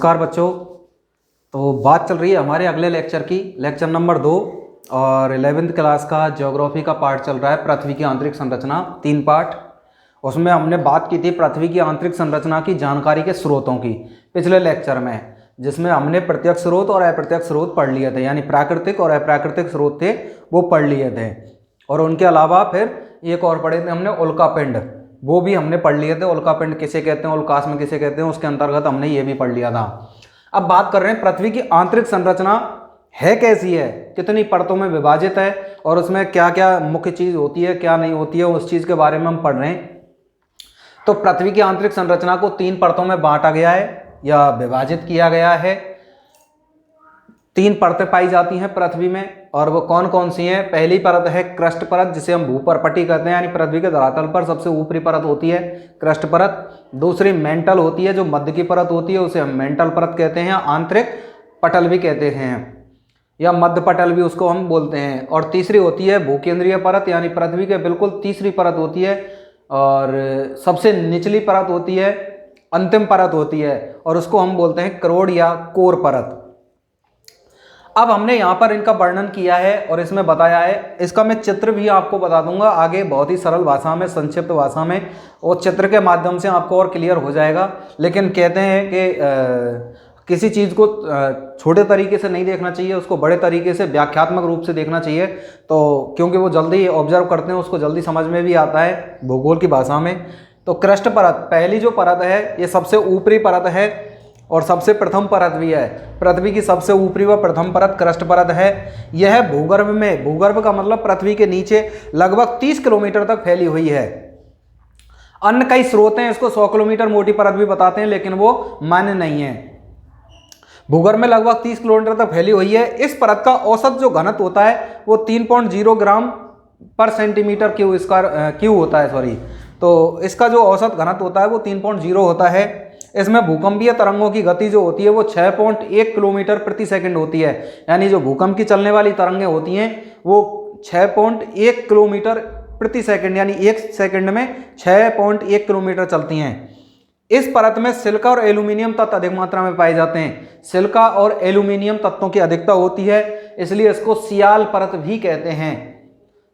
नमस्कार बच्चों। तो बात चल रही है हमारे अगले लेक्चर की, लेक्चर नंबर 2 और 11th क्लास का ज्योग्राफी का पार्ट चल रहा है पृथ्वी की आंतरिक संरचना, 3 पार्ट। उसमें हमने बात की थी पृथ्वी की आंतरिक संरचना की जानकारी के स्रोतों की पिछले लेक्चर में, जिसमें हमने प्रत्यक्ष स्रोत और अप्रत्यक्ष स्रोत पढ़ लिए थे, यानी प्राकृतिक और अप्राकृतिक स्रोत थे वो पढ़ लिए थे। और उनके अलावा फिर एक और पढ़े थे हमने उल्कापिंड, वो भी हमने पढ़ लिए थे। उल्कापिंड किसे कहते हैं, उल्कास्म किसे कहते हैं, उसके अंतर्गत हमने ये भी पढ़ लिया था। अब बात कर रहे हैं पृथ्वी की आंतरिक संरचना है कैसी है, कितनी परतों में विभाजित है और उसमें क्या क्या मुख्य चीज होती है क्या नहीं होती है, उस चीज के बारे में हम पढ़ रहे हैं। तो पृथ्वी की आंतरिक संरचना को 3 परतों में बांटा गया है या विभाजित किया गया है। 3 परतें पाई जाती हैं पृथ्वी में, और वो कौन कौन सी हैं। पहली परत है क्रस्ट परत, जिसे हम भूपरपटी कहते हैं, यानी पृथ्वी के धरातल पर सबसे ऊपरी परत होती है क्रस्ट परत। दूसरी मेंटल होती है, जो मध्य की परत होती है, उसे हम मेंटल परत कहते हैं, आंतरिक पटल भी कहते हैं, या मध्य पटल भी उसको हम बोलते हैं। और तीसरी होती है भूकेंद्रीय परत, यानी पृथ्वी के बिल्कुल तीसरी परत होती है, और सबसे निचली परत होती है, अंतिम परत होती है, और उसको हम बोलते हैं करोड़ या कोर परत। अब हमने यहाँ पर इनका वर्णन किया है और इसमें बताया है, इसका मैं चित्र भी आपको बता दूंगा आगे बहुत ही सरल भाषा में, संक्षिप्त भाषा में, और चित्र के माध्यम से आपको और क्लियर हो जाएगा। लेकिन कहते हैं कि किसी चीज़ को छोटे तरीके से नहीं देखना चाहिए, उसको बड़े तरीके से व्याख्यात्मक रूप से देखना चाहिए, तो क्योंकि वो जल्दी ऑब्जर्व करते हैं, उसको जल्दी समझ में भी आता है भूगोल की भाषा में। तो क्रस्ट परत पहली जो परत है, ये सबसे ऊपरी परत है और सबसे प्रथम परत भी है। पृथ्वी की सबसे ऊपरी व प्रथम परत क्रस्ट परत है। यह भूगर्भ में, भूगर्भ का मतलब पृथ्वी के नीचे लगभग 30 किलोमीटर तक फैली हुई है। अन्य कई स्रोत हैं इसको 100 किलोमीटर मोटी परत भी बताते हैं, लेकिन वो मान्य नहीं है। भूगर्भ में लगभग 30 किलोमीटर तक फैली हुई है। इस परत का औसत जो घनत्व होता है वो 3.0 ग्राम पर सेंटीमीटर क्यूब होता है, सॉरी। तो इसका जो औसत घनत्व होता है वो 3.0 होता है। इसमें भूकंपीय तरंगों की गति जो होती है वो 6.1 किलोमीटर प्रति सेकंड होती है, यानी जो भूकंप की चलने वाली तरंगें होती हैं वो 6.1 किलोमीटर प्रति सेकंड, यानी 1 सेकंड में 6.1 किलोमीटर चलती हैं। इस परत में सिलिका और एल्यूमिनियम तत्व अधिक मात्रा में पाए जाते हैं। सिलिका और एल्यूमिनियम तत्वों की अधिकता होती है, इसलिए इसको सियाल परत भी कहते हैं,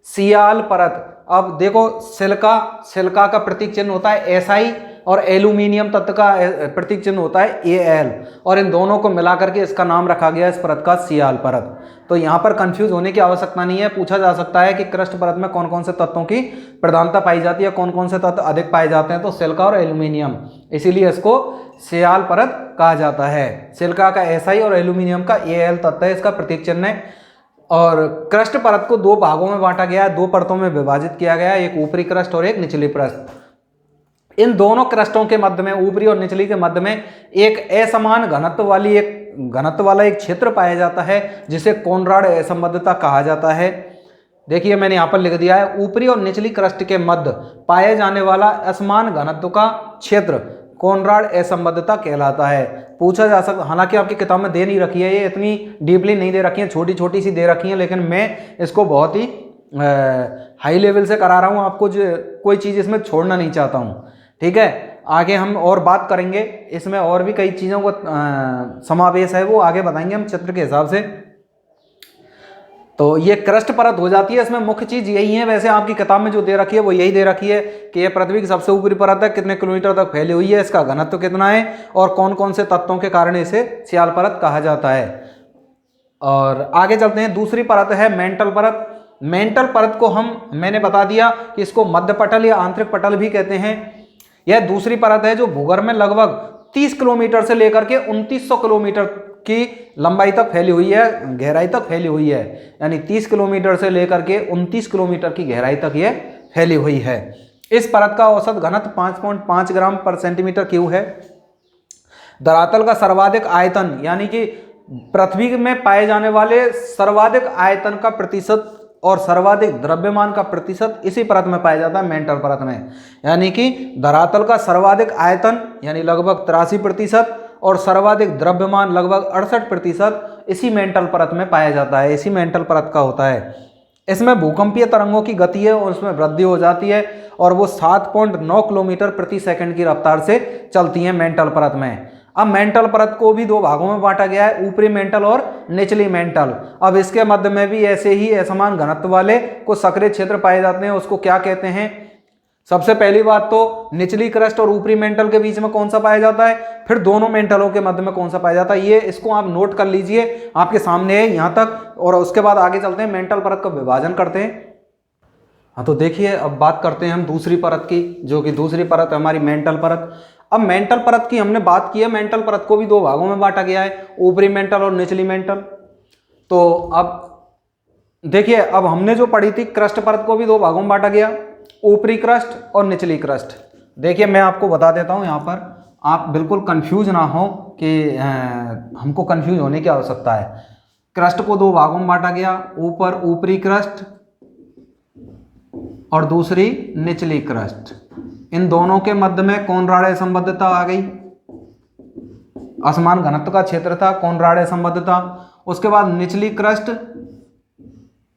सियाल परत। अब देखो, सिलिका का प्रतीक चिन्ह होता है SI और एल्यूमिनियम तत्व का प्रतीक चिन्ह होता है AL, और इन दोनों को मिलाकर के इसका नाम रखा गया इस परत का सियाल परत। तो यहाँ पर कंफ्यूज होने की आवश्यकता नहीं है। पूछा जा सकता है कि क्रस्ट परत में कौन कौन से तत्वों की प्रधानता पाई जाती है, कौन कौन से तत्व अधिक पाए जाते हैं, तो सिलिका और एल्यूमिनियम, इसीलिए इसको सियाल परत कहा जाता है। सिलिका का SI और एल्यूमिनियम का AL तत्व है इसका प्रतीक चिन्ह है। और क्रस्ट परत को 2 भागों में बांटा गया है, 2 परतों में विभाजित किया गया है, एक ऊपरी क्रस्ट और एक निचली क्रस्ट। इन दोनों क्रस्टों के मध्य में, ऊपरी और निचली के मध्य में, एक असमान घनत्व वाला एक क्षेत्र पाया जाता है, जिसे कोनराड असंबद्धता कहा जाता है। देखिए मैंने यहाँ पर लिख दिया है, ऊपरी और निचली क्रस्ट के मध्य पाए जाने वाला असमान घनत्व का क्षेत्र कोनराड असंबद्धता कहलाता है। पूछा जा सकता, हालांकि आपकी किताब में दे नहीं रखी है, ये इतनी डीपली नहीं दे रखी है, छोटी छोटी सी दे रखी है, लेकिन मैं इसको बहुत ही हाई लेवल से करा रहा हूँ आपको, जो कोई चीज़ इसमें छोड़ना नहीं चाहता हूँ। ठीक है, आगे हम और बात करेंगे, इसमें और भी कई चीज़ों को समावेश है, वो आगे बताएंगे हम चित्र के हिसाब से। तो ये क्रस्ट परत हो जाती है। इसमें मुख्य चीज़ यही है, वैसे आपकी किताब में जो दे रखी है वो यही दे रखी है कि ये पृथ्वी की सबसे ऊपरी परत है, कितने किलोमीटर तक फैली हुई है, इसका घनत्व कितना है, और कौन कौन से तत्वों के कारण इसे सियाल परत कहा जाता है। और आगे चलते हैं, दूसरी परत है मेंटल परत। मेंटल परत को मैंने बता दिया कि इसको मध्य पटल या आंतरिक पटल भी कहते हैं। यह दूसरी परत है जो भूगर्भ में लगभग 30 किलोमीटर से लेकर के 2900 किलोमीटर की लंबाई तक फैली हुई है, गहराई तक फैली हुई है, यानी 30 किलोमीटर से लेकर के 29 किलोमीटर की गहराई तक यह फैली हुई है। इस परत का औसत घनत्व 5.5 ग्राम पर सेंटीमीटर क्यूब है। धरातल का सर्वाधिक आयतन, यानी कि पृथ्वी में पाए जाने वाले सर्वाधिक आयतन का प्रतिशत और सर्वाधिक द्रव्यमान का प्रतिशत इसी परत में पाया जाता है, मेंटल परत में। यानी कि धरातल का सर्वाधिक आयतन यानी लगभग 83% और सर्वाधिक द्रव्यमान लगभग 68% इसी मेंटल परत में पाया जाता है, इसी मेंटल परत का होता है। इसमें भूकंपीय तरंगों की गति है और उसमें वृद्धि हो जाती है, और वो 7.9 किलोमीटर प्रति सेकंड की रफ्तार से चलती हैं मेंटल परत में। अब मेंटल परत को भी दो भागों में बांटा गया है, ऊपरी मेंटल और निचली मेंटल। अब इसके मध्य में भी ऐसे ही असमान घनत्व वाले कुछ सक्रिय क्षेत्र पाए जाते हैं, उसको क्या कहते हैं? सबसे पहली बात तो निचली क्रस्ट और ऊपरी मेंटल के बीच में कौन सा पाया जाता है, फिर दोनों मेंटलों के मध्य में कौन सा पाया जाता है, ये इसको आप नोट कर लीजिए, आपके सामने है यहाँ तक। और उसके बाद आगे चलते हैं, मेंटल परत का विभाजन करते हैं। हाँ तो देखिए, अब बात करते हैं हम दूसरी परत की, जो कि दूसरी परत है हमारी मेंटल परत। अब मेंटल परत की हमने बात की है, मेंटल परत को भी दो भागों में बांटा गया है, ऊपरी मेंटल और निचली मेंटल। तो अब देखिए, अब हमने जो पढ़ी थी क्रस्ट परत को भी दो भागों में बांटा गया, ऊपरी क्रस्ट और निचली क्रस्ट। देखिए मैं आपको बता देता हूं, यहाँ पर आप बिल्कुल कंफ्यूज ना हो कि हमको कंफ्यूज होने की आवश्यकता है। क्रस्ट को दो भागों में बांटा गया, ऊपर ऊपरी क्रस्ट और दूसरी निचली क्रस्ट। इन दोनों के मध्य में कोनराडे संबद्धता आ गई, असमान घनत्व का क्षेत्र था, कोनराडे संबद्धता। उसके बाद निचली क्रस्ट,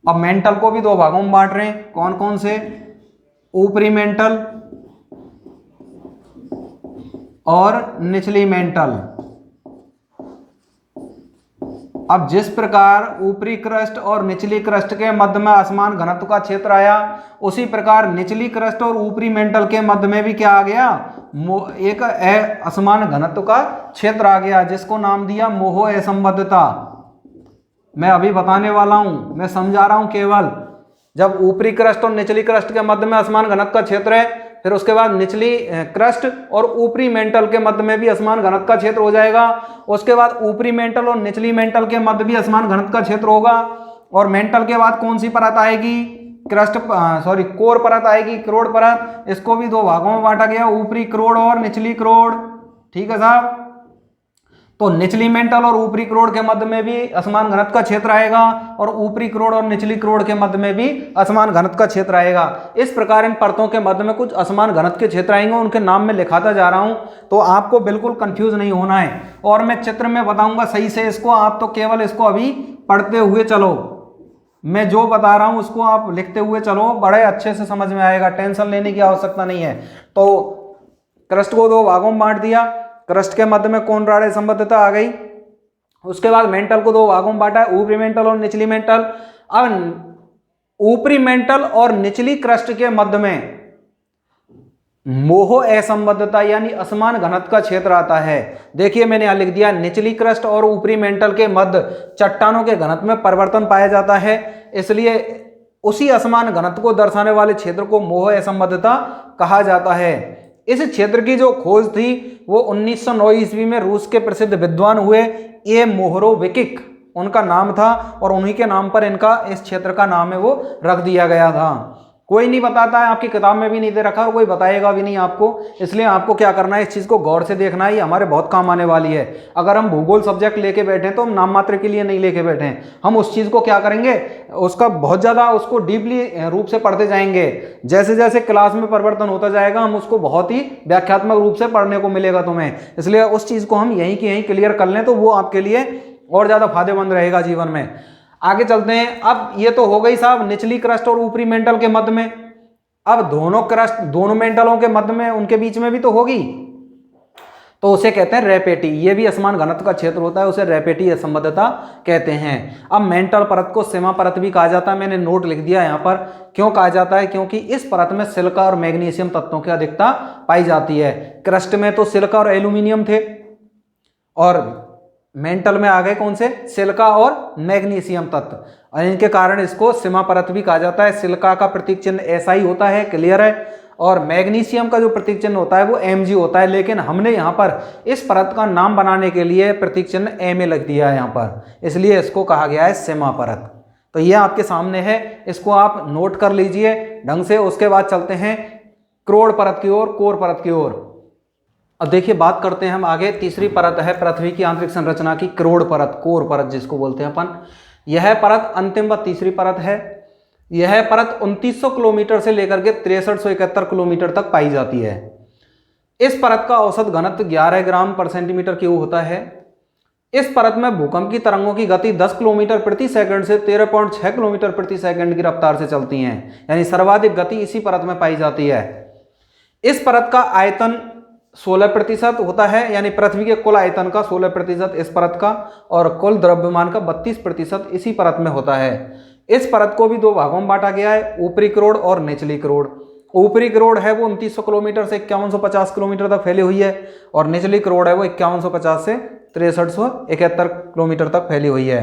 अब मेंटल को भी दो भागों में बांट रहे हैं, कौन कौन से? ऊपरी मेंटल और निचली मेंटल। अब जिस प्रकार ऊपरी क्रस्ट और निचली क्रस्ट के मध्य में असमान घनत्व का क्षेत्र आया, उसी प्रकार निचली क्रस्ट और ऊपरी मेंटल के मध्य में भी क्या आ गया? एक असमान घनत्व का क्षेत्र आ गया, जिसको नाम दिया मोह असंबद्धता। मैं अभी बताने वाला हूं, मैं समझा रहा हूं केवल। जब ऊपरी क्रस्ट और निचली क्रस्ट के मध्य में असमान घनत्व का क्षेत्र है, फिर उसके बाद निचली क्रस्ट और ऊपरी मेंटल के मध्य में भी असमान घनत्व का क्षेत्र हो जाएगा। उसके बाद ऊपरी मेंटल और निचली मेंटल के मध्य भी असमान घनत्व का क्षेत्र होगा। और मेंटल के बाद कौन सी परत आएगी? कोर परत आएगी, क्रोड़ परत। इसको भी दो भागों में बांटा गया, ऊपरी क्रोड़ और निचली क्रोड़। ठीक है साहब। तो निचली मेंटल और ऊपरी क्रोड़ के मध्य में भी असमान घनत्व का क्षेत्र आएगा, और ऊपरी क्रोड़ और निचली क्रोड़ के मध्य में भी असमान घनत्व का क्षेत्र आएगा। इस प्रकार इन परतों के मध्य में कुछ असमान घनत्व के क्षेत्र आएंगे, उनके नाम मैं लिखाता जा रहा हूं, तो आपको बिल्कुल कंफ्यूज नहीं होना है। और मैं चित्र में बताऊंगा सही से इसको, आप तो केवल इसको अभी पढ़ते हुए चलो। मैं जो बता रहा हूं उसको आप लिखते हुए चलो, बड़े अच्छे से समझ में आएगा, टेंशन लेने की आवश्यकता नहीं है। तो क्रस्ट को दो भागों में बांट दिया, क्रस्ट के मध्य में कोनराडे संबद्धता आ गई। उसके बाद मेंटल को दो भागों में बांटा है, ऊपरी मेंटल और निचली मेंटल। अब ऊपरी मेंटल और निचली क्रस्ट के मध्य में मोह असंबद्धता यानी असमान घनत्व का क्षेत्र आता है। देखिए मैंने यहां लिख दिया, निचली क्रस्ट और ऊपरी मेंटल के मध्य चट्टानों के घनत्व में परिवर्तन पाया जाता है, इसलिए उसी असमान घनत्व को दर्शाने वाले क्षेत्र को मोह असंबद्धता कहा जाता है। इस क्षेत्र की जो खोज थी वो 1909 ईस्वी में रूस के प्रसिद्ध विद्वान हुए ए मोहरोविकिक, उनका नाम था, और उन्हीं के नाम पर इनका इस क्षेत्र का नाम है वो रख दिया गया था। कोई नहीं बताता है, आपकी किताब में भी नहीं दे रखा और कोई बताएगा भी नहीं आपको, इसलिए आपको क्या करना है, इस चीज़ को गौर से देखना है, ये हमारे बहुत काम आने वाली है। अगर हम भूगोल सब्जेक्ट लेके बैठे हैं तो हम नाम मात्र के लिए नहीं लेके बैठे हैं, हम उस चीज़ को क्या करेंगे, उसका बहुत ज़्यादा उसको डीपली रूप से पढ़ते जाएंगे। जैसे जैसे क्लास में परिवर्तन होता जाएगा हम उसको बहुत ही व्याख्यात्मक रूप से पढ़ने को मिलेगा तुम्हें, इसलिए उस चीज़ को हम यहीं की यहीं क्लियर कर लें तो वो आपके लिए और ज़्यादा फायदेमंद रहेगा जीवन में। आगे चलते हैं। अब ये तो हो गई साहब निचली क्रस्ट और ऊपरी मेंटल के मध्य में। अब दोनों क्रस्ट दोनों मेंटलों के मध्य में उनके बीच में भी तो होगी, तो उसे कहते हैं रेपेटी। ये भी असमान घनत्व का क्षेत्र होता है, उसे रेपेटी असंबद्धता कहते हैं। अब मेंटल परत को सीमा परत भी कहा जाता है, मैंने नोट लिख दिया यहाँ पर। क्यों कहा जाता है? क्योंकि इस परत में सिलिका और मैग्नीशियम तत्वों की अधिकता पाई जाती है। क्रस्ट में तो सिलिका और एल्यूमिनियम थे, और मेंटल में आ गए कौन से? सिलिका और मैग्नीशियम तत्व, और इनके कारण इसको सीमा परत भी कहा जाता है। सिलिका का प्रतीक चिन्ह ऐसा ही होता है, क्लियर है, और मैग्नीशियम का जो प्रतीक चिन्ह होता है वो Mg होता है, लेकिन हमने यहाँ पर इस परत का नाम बनाने के लिए प्रतीक चिन्ह Ma लग दिया है यहाँ पर, इसलिए इसको कहा गया है सीमा परत। तो ये आपके सामने है, इसको आप नोट कर लीजिए ढंग से। उसके बाद चलते हैं क्रोड़ परत की ओर, कोर परत की ओर। अब देखिए बात करते हैं हम आगे, तीसरी परत है पृथ्वी की आंतरिक संरचना की, क्रोड़ परत, कोर परत जिसको बोलते हैं अपन। यह परत अंतिम व तीसरी परत है। यह परत 2900 किलोमीटर से लेकर के 6371 किलोमीटर तक पाई जाती है। इस परत का औसत घनत्व 11 ग्राम पर सेंटीमीटर क्यूब होता है। इस परत में भूकंप की तरंगों की गति 10 किलोमीटर प्रति सेकंड से 13.6 किलोमीटर प्रति सेकंड की रफ्तार से चलती हैं, यानी सर्वाधिक गति इसी परत में पाई जाती है। इस परत का आयतन 16% होता है, यानी पृथ्वी के कुल आयतन का 16% इस परत का, और कुल द्रव्यमान का 32% इसी परत में होता है। इस परत को भी दो भागों में बांटा गया है, ऊपरी करोड़ और निचली करोड़। ऊपरी करोड़ है वो 2900 किलोमीटर से 5150 किलोमीटर तक फैली हुई है, और निचली करोड़ है वो 5150 से 6371 किलोमीटर तक फैली हुई है।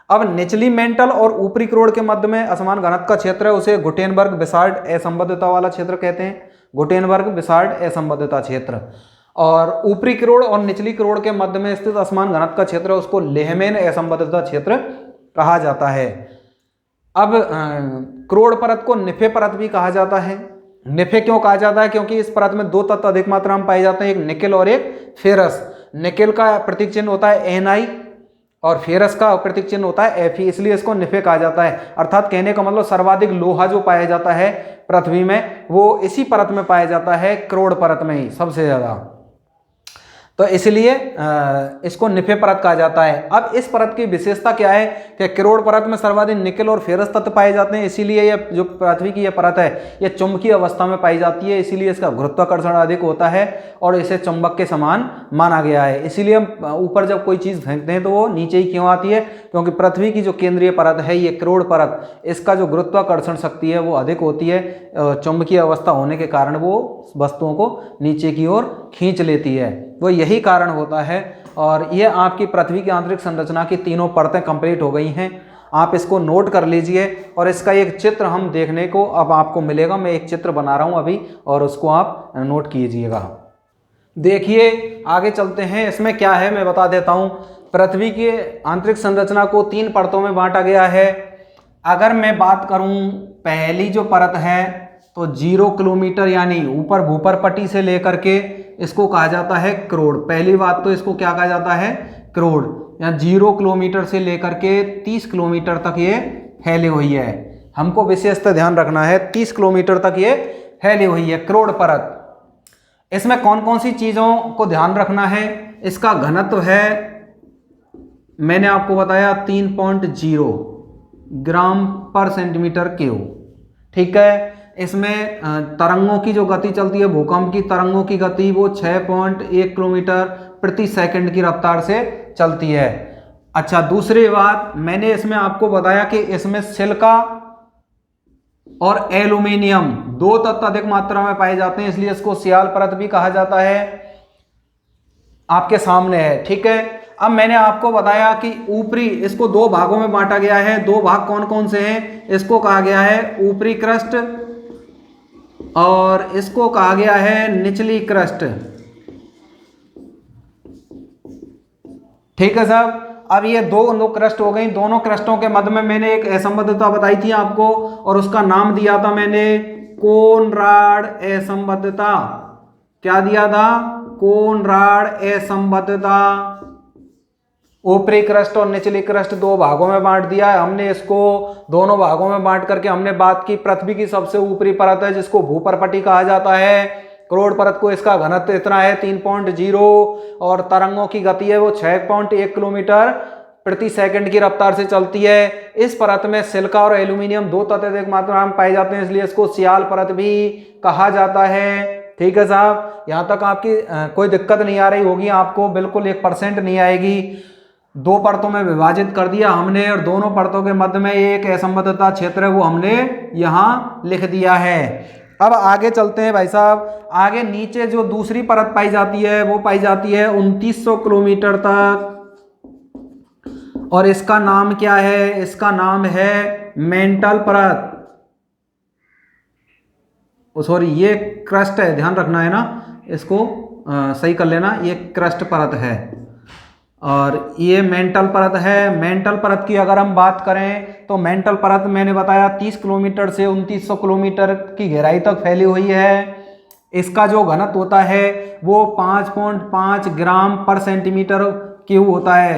अब निचली मेंटल और ऊपरी करोड़ के मध्य में असमान घनत्व का क्षेत्र है, उसे गुटेनबर्ग विसार्ड असंबद्धता वाला क्षेत्र कहते हैं, गुटेनबर्ग विसार्ड असंबद्धता क्षेत्र। और ऊपरी करोड़ और निचली करोड़ के मध्य में स्थित असमान घनत्व का क्षेत्र है, उसको लेहमैन असंबद्धता क्षेत्र कहा जाता है। अब करोड़ परत को निफे परत भी कहा जाता है। निफे क्यों कहा जाता है? क्योंकि इस परत में दो तत्व अधिक मात्रा में पाए जाते हैं, एक निकेल और एक फेरस। निकेल का प्रतीक चिन्ह होता है Ni और फेरस का प्रतीक चिन्ह होता है Fe, इसलिए इसको निफे कहा जाता है। अर्थात कहने का मतलब सर्वाधिक लोहा जो पाया जाता है पृथ्वी में वो इसी परत में पाया जाता है, करोड़ परत में ही सबसे ज्यादा, तो इसलिए इसको निफे परत कहा जाता है। अब इस परत की विशेषता क्या है कि करोड़ परत में सर्वाधिक निकेल और फेरस तत्व पाए जाते हैं, इसीलिए यह जो पृथ्वी की यह परत है यह चुंबकीय अवस्था में पाई जाती है, इसीलिए इसका गुरुत्वाकर्षण अधिक होता है और इसे चुंबक के समान माना गया है। इसीलिए हम ऊपर जब कोई चीज़ फेंकते हैं तो वो नीचे ही क्यों आती है? क्योंकि पृथ्वी की जो केंद्रीय परत है ये करोड़ परत, इसका जो गुरुत्वाकर्षण शक्ति है वो अधिक होती है, चुंबकीय अवस्था होने के कारण वो वस्तुओं को नीचे की ओर खींच लेती है, वो यही कारण होता है। और ये आपकी पृथ्वी की आंतरिक संरचना की तीनों परतें कंप्लीट हो गई हैं। आप इसको नोट कर लीजिए और इसका एक चित्र हम देखने को अब आपको मिलेगा। मैं एक चित्र बना रहा हूँ अभी और उसको आप नोट कीजिएगा। देखिए आगे चलते हैं, इसमें क्या है मैं बता देता हूँ। पृथ्वी की आंतरिक संरचना को तीन परतों में बांटा गया है। अगर मैं बात करूँ पहली जो परत है तो 0 किलोमीटर यानी ऊपर भूपर पट्टी से लेकर के इसको कहा जाता है करोड़। पहली बात तो इसको क्या कहा जाता है? करोड़। या 0 किलोमीटर से लेकर के 30 किलोमीटर तक ये फैली हुई है। हमको विशेषतः ध्यान रखना है 30 किलोमीटर तक ये फैली हुई है करोड़ परत। इसमें कौन कौन सी चीज़ों को ध्यान रखना है? इसका घनत्व है, मैंने आपको बताया 3.0 ग्राम पर सेंटीमीटर क्यूब, ठीक है। इसमें तरंगों की जो गति चलती है, भूकंप की तरंगों की गति वो 6.1 किलोमीटर प्रति सेकंड की रफ्तार से चलती है। अच्छा, दूसरी बात मैंने इसमें आपको बताया कि इसमें सिलिका और एल्यूमिनियम दो तत्व अधिक मात्रा में पाए जाते हैं, इसलिए इसको सियाल परत भी कहा जाता है। आपके सामने है, ठीक है। अब मैंने आपको बताया कि ऊपरी, इसको दो भागों में बांटा गया है। दो भाग कौन कौन से हैं? इसको कहा गया है ऊपरी क्रस्ट और इसको कहा गया है निचली क्रस्ट, ठीक है साहब। अब ये दो क्रस्ट हो गई। दोनों क्रस्टों के मध्य में मैंने एक असंबद्धता बताई थी आपको और उसका नाम दिया था मैंने कोनराड असंबद्धता। क्या दिया था? कोनराड असंबद्धता। ऊपरी क्रस्ट और निचली क्रस्ट दो भागों में बांट दिया है हमने। इसको दोनों भागों में बांट करके हमने बात की पृथ्वी की सबसे ऊपरी परत है जिसको भूपर्पटी कहा जाता है। करोड़ परत को इसका घनत्व इतना है 3.0 और तरंगों की गति है वो 6.1 किलोमीटर प्रति सेकंड की रफ्तार से चलती है। इस परत में सिलिका और एल्यूमिनियम दो तत्व अधिक मात्रा में पाए जाते हैं, इसलिए इसको सियाल परत भी कहा जाता है, ठीक है साहब। यहाँ तक आपकी कोई दिक्कत नहीं आ रही होगी आपको, बिल्कुल 1% नहीं आएगी। दो परतों में विभाजित कर दिया हमने और दोनों परतों के मध्य में एक असंबद्धता क्षेत्र है वो हमने यहाँ लिख दिया है। अब आगे चलते हैं भाई साहब। आगे नीचे जो दूसरी परत पाई जाती है वो पाई जाती है 2900 किलोमीटर तक और इसका नाम क्या है? इसका नाम है मेंटल परत। सॉरी, ये क्रस्ट है, ध्यान रखना है ना, इसको सही कर लेना। ये क्रस्ट परत है और ये मेंटल परत है। मेंटल परत की अगर हम बात करें तो मेंटल परत मैंने बताया 30 किलोमीटर से 2900 किलोमीटर की गहराई तक फैली हुई है। इसका जो घनत्व होता है वो 5.5 ग्राम पर सेंटीमीटर क्यूब होता है,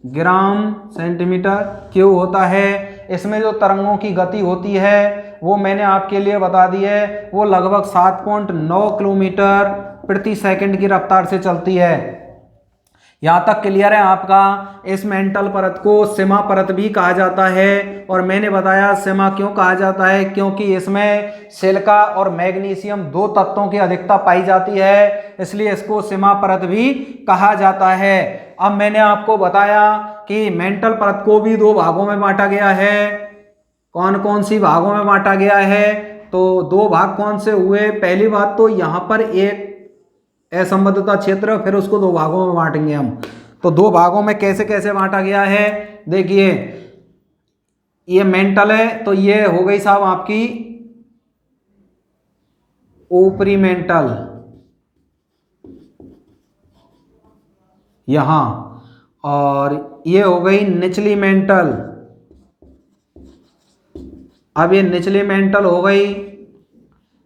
ग्राम सेंटीमीटर क्यूब होता है। इसमें जो तरंगों की गति होती है वो मैंने आपके लिए बता दी है, वो लगभग 7.9 किलोमीटर प्रति सेकंड की रफ्तार से चलती है। यहाँ तक क्लियर है आपका। इस मेंटल परत को सीमा परत भी कहा जाता है, और मैंने बताया सीमा क्यों कहा जाता है, क्योंकि इसमें सिलिका और मैग्नीशियम दो तत्वों की अधिकता पाई जाती है, इसलिए इसको सीमा परत भी कहा जाता है। अब मैंने आपको बताया कि मेंटल परत को भी दो भागों में बांटा गया है। कौन कौन सी भागों में बांटा गया है? तो दो भाग कौन से हुए? पहली बात तो यहाँ पर एक असंबद्धता क्षेत्र, फिर उसको दो भागों में बांटेंगे हम। तो दो भागों में कैसे कैसे बांटा गया है, देखिए ये मेंटल है, तो ये हो गई साहब आपकी ऊपरी मेंटल यहां, और ये हो गई निचली मेंटल। अब ये निचली मेंटल हो गई,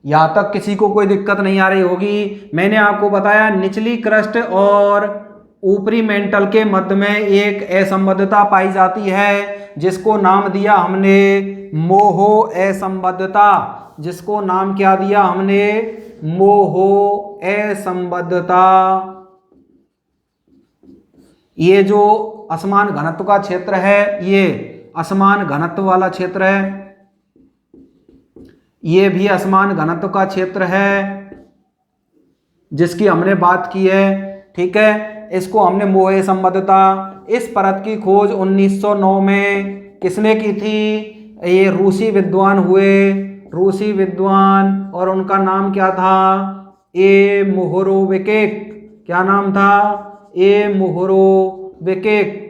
यहां तक किसी को कोई दिक्कत नहीं आ रही होगी। मैंने आपको बताया निचली क्रस्ट और ऊपरी मेंटल के मध्य में एक असंबद्धता पाई जाती है, जिसको नाम दिया हमने मोहो असंबद्धता। जिसको नाम क्या दिया हमने? मोहो असंबद्धता। ये जो असमान घनत्व का क्षेत्र है, ये असमान घनत्व वाला क्षेत्र है, ये भी असमान घनत्व का क्षेत्र है जिसकी हमने बात की है, ठीक है। इसको हमने मोहे संबद्धता, इस परत की खोज 1909 में किसने की थी? ये रूसी विद्वान हुए, रूसी विद्वान, और उनका नाम क्या था? ए मोहोरोविकिक। क्या नाम था? ए मोहोरोविकिक।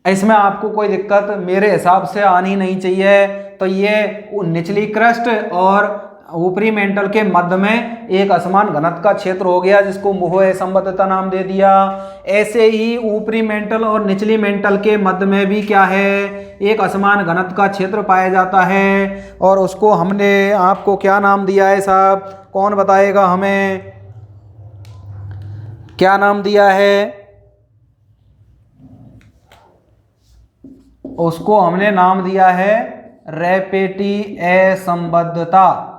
इसमें आपको कोई दिक्कत मेरे हिसाब से आनी नहीं चाहिए। तो ये निचली क्रस्ट और ऊपरी मेंटल के मध्य में एक असमान घनत्व का क्षेत्र हो गया, जिसको मोह असंबद्धता नाम दे दिया। ऐसे ही ऊपरी मेंटल और निचली मेंटल के मध्य में भी क्या है? एक असमान घनत्व का क्षेत्र पाया जाता है, और उसको हमने आपको क्या नाम दिया है साहब? कौन बताएगा हमें? क्या नाम दिया है? उसको हमने नाम दिया है रैपेटी असंबद्धता।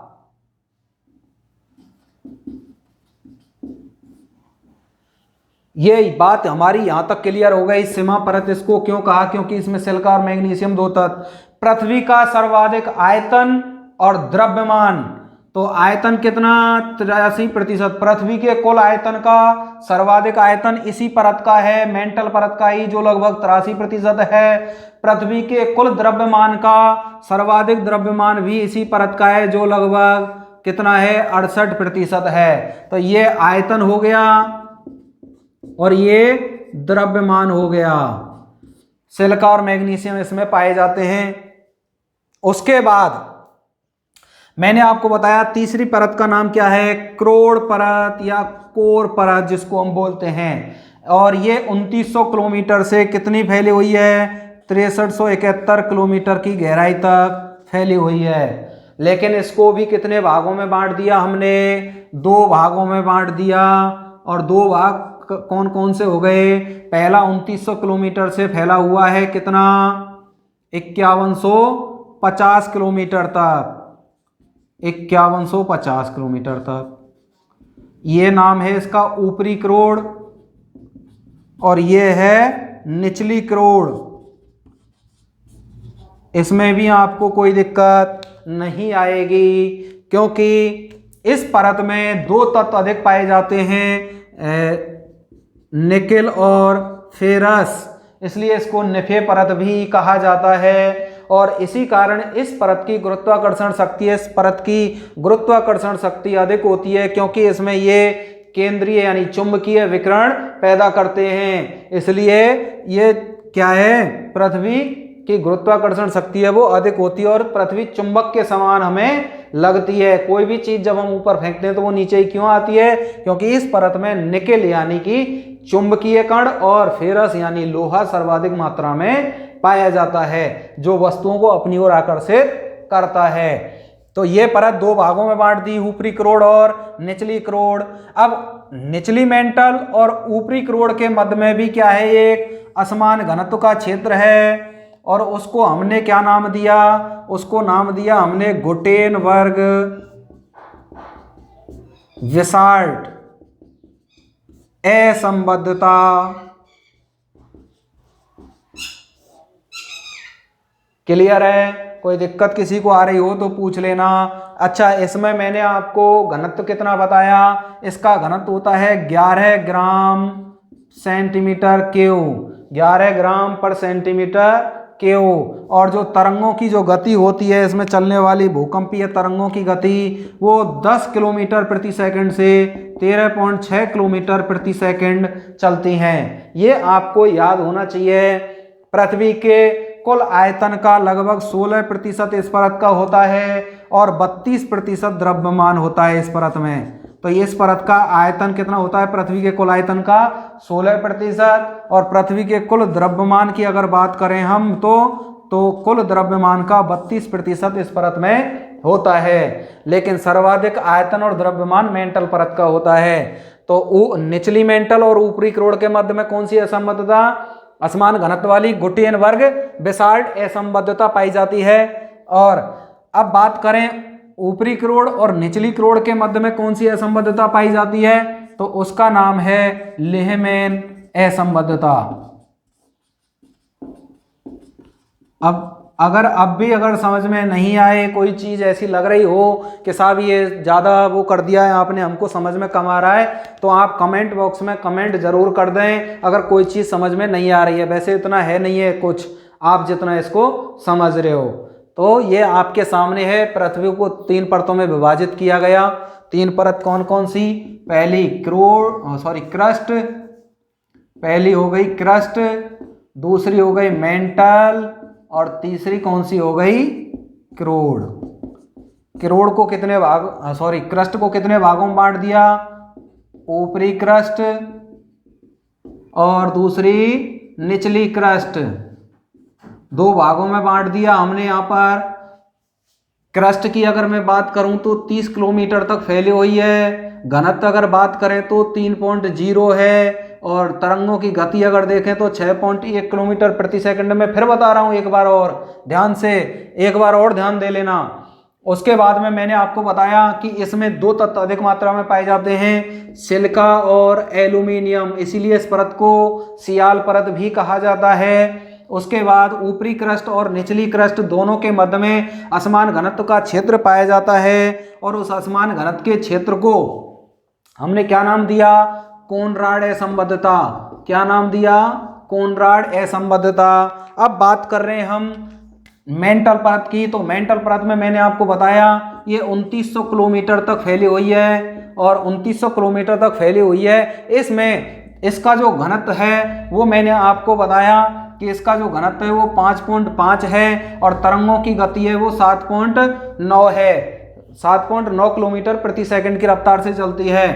ये बात हमारी यहां तक क्लियर हो गई। सीमा परत इसको क्यों कहा? क्योंकि इसमें सिलिका और मैग्नीशियम दो तत्व। पृथ्वी का सर्वाधिक आयतन और द्रव्यमान, तो आयतन कितना? 83%। पृथ्वी के कुल आयतन का सर्वाधिक आयतन इसी परत का है, मेंटल परत का ही, जो लगभग 83% है। पृथ्वी के कुल द्रव्यमान का सर्वाधिक द्रव्यमान भी इसी परत का है, जो लगभग कितना है? 68% है। तो ये आयतन हो गया और ये द्रव्यमान हो गया। सिलिका और मैग्नीशियम इसमें पाए जाते हैं। उसके बाद मैंने आपको बताया तीसरी परत का नाम क्या है? क्रोड़ परत या कोर परत जिसको हम बोलते हैं, और ये 2900 किलोमीटर से कितनी फैली हुई है? 6371 किलोमीटर की गहराई तक फैली हुई है। लेकिन इसको भी कितने भागों में बांट दिया हमने? दो भागों में बांट दिया। और दो भाग कौन कौन से हो गए? पहला 2900 किलोमीटर से फैला हुआ है, कितना? 5150 किलोमीटर तक, 5150 किलोमीटर तक। ये नाम है इसका ऊपरी क्रोड़, और ये है निचली क्रोड़। इसमें भी आपको कोई दिक्कत नहीं आएगी, क्योंकि इस परत में दो तत्व अधिक पाए जाते हैं, निकेल और फेरस, इसलिए इसको निफे परत भी कहा जाता है। और इसी कारण इस परत की गुरुत्वाकर्षण शक्ति, इस परत की गुरुत्वाकर्षण शक्ति अधिक होती है, क्योंकि इसमें ये केंद्रीय यानी चुंबकीय विकिरण पैदा करते हैं। इसलिए ये क्या है? पृथ्वी की गुरुत्वाकर्षण शक्ति है वो अधिक होती है, और पृथ्वी चुंबक के समान हमें लगती है। कोई भी चीज जब हम ऊपर फेंकते हैं तो वो नीचे ही क्यों आती है? क्योंकि इस परत में निकेल यानी कि चुंबकीय कण और फेरस यानी लोहा सर्वाधिक मात्रा में पाया जाता है, जो वस्तुओं को अपनी ओर आकर्षित करता है। तो ये परत दो भागों में बांट दी, ऊपरी क्रोड़ और निचली क्रोड़। अब निचली मेंटल और ऊपरी क्रोड़ के मध्य में भी क्या है? एक असमान घनत्व का क्षेत्र है, और उसको हमने क्या नाम दिया? उसको नाम दिया हमने गुटेनबर्ग विसार्ट। असंबद्धता। क्लियर है? कोई दिक्कत किसी को आ रही हो तो पूछ लेना। अच्छा, इसमें मैंने आपको घनत्व कितना बताया, इसका घनत्व होता है 11 ग्राम सेंटीमीटर क्यू, 11 ग्राम पर सेंटीमीटर क्यू। और जो तरंगों की जो गति होती है, इसमें चलने वाली भूकंपीय तरंगों की गति वो 10 किलोमीटर प्रति सेकंड से 13.6 किलोमीटर प्रति सेकंड चलती हैं। ये आपको याद होना चाहिए। पृथ्वी के कुल आयतन का लगभग 16% इस परत का होता है और 32% द्रव्यमान होता है इस परत में। तो इस परत का आयतन कितना होता है? पृथ्वी के कुल आयतन का 16%। और पृथ्वी के कुल द्रव्यमान की अगर बात करें हम तो कुल द्रव्यमान का 32% इस परत में होता है। लेकिन सर्वाधिक आयतन और द्रव्यमान मेंटल परत का होता है। तो निचली मेंटल और ऊपरी क्रोड़ के मध्य में कौन सी असंबद्धता? असमान घनत्व वाली गुटियन वर्ग बेसाल्ट असंबद्धता पाई जाती है। और अब बात करें ऊपरी क्रोड़ और निचली क्रोड़ के मध्य में कौन सी असंबद्धता पाई जाती है, तो उसका नाम है लेहमैन असंबद्धता। अब अगर समझ में नहीं आए, कोई चीज ऐसी लग रही हो कि साहब ये ज्यादा वो कर दिया है आपने, हमको समझ में कम आ रहा है, तो आप कमेंट बॉक्स में कमेंट जरूर कर दें अगर कोई चीज समझ में नहीं आ रही है। वैसे इतना है नहीं है कुछ, आप जितना इसको समझ रहे हो। तो ये आपके सामने है, पृथ्वी को 3 परतों में विभाजित किया गया। 3 परत कौन कौन सी? पहली क्रस्ट, पहली हो गई क्रस्ट, दूसरी हो गई मेंटल और तीसरी कौन सी हो गई? क्रोड़। क्रोड़ को कितने भाग क्रस्ट को कितने भागों में बांट दिया? ऊपरी क्रस्ट और दूसरी निचली क्रस्ट, 2 भागों में बांट दिया हमने। यहाँ पर क्रस्ट की अगर मैं बात करूं तो 30 किलोमीटर तक फैली हुई है। घनत्व अगर बात करें तो 3.0 है। और तरंगों की गति अगर देखें तो 6.1 किलोमीटर प्रति सेकंड में। फिर बता रहा हूं एक बार और ध्यान दे लेना। उसके बाद में मैंने आपको बताया कि इसमें 2 तत्व अधिक मात्रा में पाए जाते हैं, सिलिका और एल्यूमिनियम, इसीलिए इस परत को सियाल परत भी कहा जाता है। उसके बाद ऊपरी क्रस्ट और निचली क्रस्ट दोनों के मध्य में असमान घनत्व का क्षेत्र पाया जाता है। और उस असमान घनत्व के क्षेत्र को हमने क्या नाम दिया? कोनराड असंबद्धता। क्या नाम दिया? कोनराड असंबद्धता। अब बात कर रहे हैं हम मेंटल परत की। तो मेंटल परत में मैंने आपको बताया ये 2900 किलोमीटर तक फैली हुई है। और 2900 किलोमीटर तक फैली हुई है। इसमें इसका जो घनत्व है वो मैंने आपको बताया कि इसका जो घनत्व है वो 5.5 है और तरंगों की गति है वो 7.9 है। 7.9 किलोमीटर प्रति सेकंड की रफ्तार से चलती है।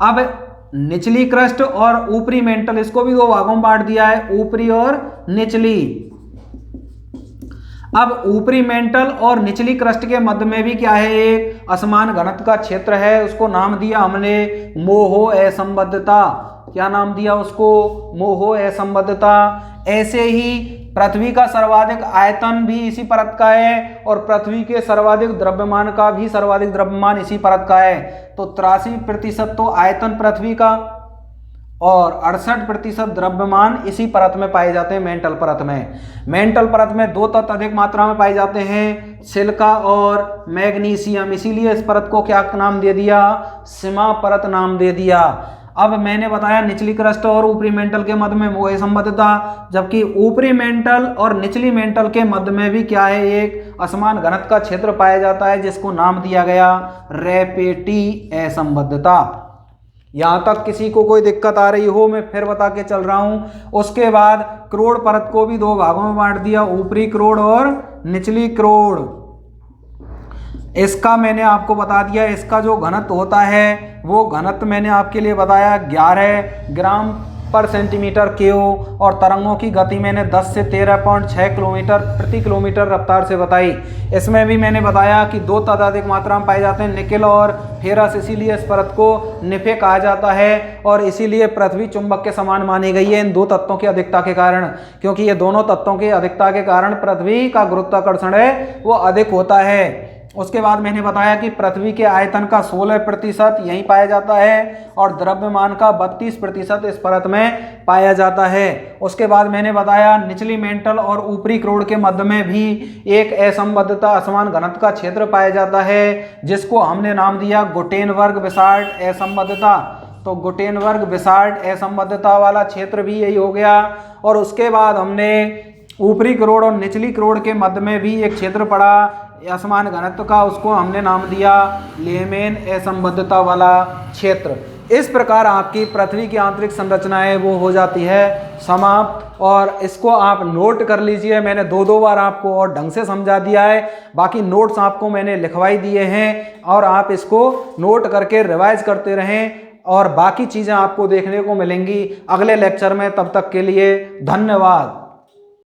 अब निचली क्रस्ट और ऊपरी मेंटल, इसको भी 2 भागों में बांट दिया है, ऊपरी और निचली। अब ऊपरी मेंटल और निचली क्रस्ट के मध्य में भी क्या है? एक असमान घनत्व का क्षेत्र है। उसको नाम दिया हमने मोहो असंबद्धता। क्या नाम दिया उसको? मोहो असंबद्धता। ऐसे ही पृथ्वी का सर्वाधिक आयतन भी इसी परत का है और पृथ्वी के सर्वाधिक द्रव्यमान का भी सर्वाधिक द्रव्यमान इसी परत का है। तो 83% तो आयतन पृथ्वी का और 68% द्रव्यमान इसी परत में पाए जाते हैं, मेंटल परत में। मेंटल परत में 2 तत्व अधिक मात्रा में पाए जाते हैं, सिलिका और मैग्नीशियम, इसीलिए इस परत को क्या नाम दे दिया? सीमा परत नाम दे दिया। अब मैंने बताया निचली क्रस्ट और ऊपरी मेंटल के मध्य में वो असंबद्धता, जबकि ऊपरी मेंटल और निचली मेंटल के मध्य में भी क्या है? एक असमान घनत्व का क्षेत्र पाया जाता है जिसको नाम दिया गया रैपेटी असंबद्धता। यहां तक किसी को कोई दिक्कत आ रही हो मैं फिर बता के चल रहा हूं। उसके बाद क्रोड़ परत को भी 2 भागों में बांट दिया, ऊपरी क्रोड़ और निचली क्रोड़। इसका मैंने आपको बता दिया, इसका जो घनत्व होता है वो घनत्व मैंने आपके लिए बताया 11 ग्राम पर सेंटीमीटर क्यू। और तरंगों की गति मैंने 10 से 13.6 किलोमीटर प्रति किलोमीटर रफ्तार से बताई। इसमें भी मैंने बताया कि 2 तत्व अधिक मात्रा में पाए जाते हैं, निकेल और फेरस, इसीलिए इस परत को निफे कहा जाता है। और इसीलिए पृथ्वी चुंबक के समान मानी गई है इन 2 तत्वों की अधिकता के कारण, क्योंकि ये दोनों तत्वों की अधिकता के कारण पृथ्वी का गुरुत्वाकर्षण है वो अधिक होता है। उसके बाद मैंने बताया कि पृथ्वी के आयतन का 16% यहीं पाया जाता है और द्रव्यमान का 32% इस परत में पाया जाता है। उसके बाद मैंने बताया निचली मेंटल और ऊपरी क्रोड के मध्य में भी एक असंबद्धता असमान घनत्व का क्षेत्र पाया जाता है, जिसको हमने नाम दिया गुटेनबर्ग विसार्ड असंबद्धता। तो गुटेनबर्ग विसार्ड असंबद्धता वाला क्षेत्र भी यही हो गया। और उसके बाद हमने ऊपरी करोड़ और निचली करोड़ के मध्य में भी एक क्षेत्र पड़ा असमान घनत्व का, उसको हमने नाम दिया लेमेन असंबद्धता वाला क्षेत्र। इस प्रकार आपकी पृथ्वी की आंतरिक संरचना है वो हो जाती है समाप्त। और इसको आप नोट कर लीजिए, मैंने दो बार आपको और ढंग से समझा दिया है, बाकी नोट्स आपको मैंने लिखवाई दिए हैं और आप इसको नोट करके रिवाइज करते रहें और बाकी चीज़ें आपको देखने को मिलेंगी अगले लेक्चर में। तब तक के लिए धन्यवाद।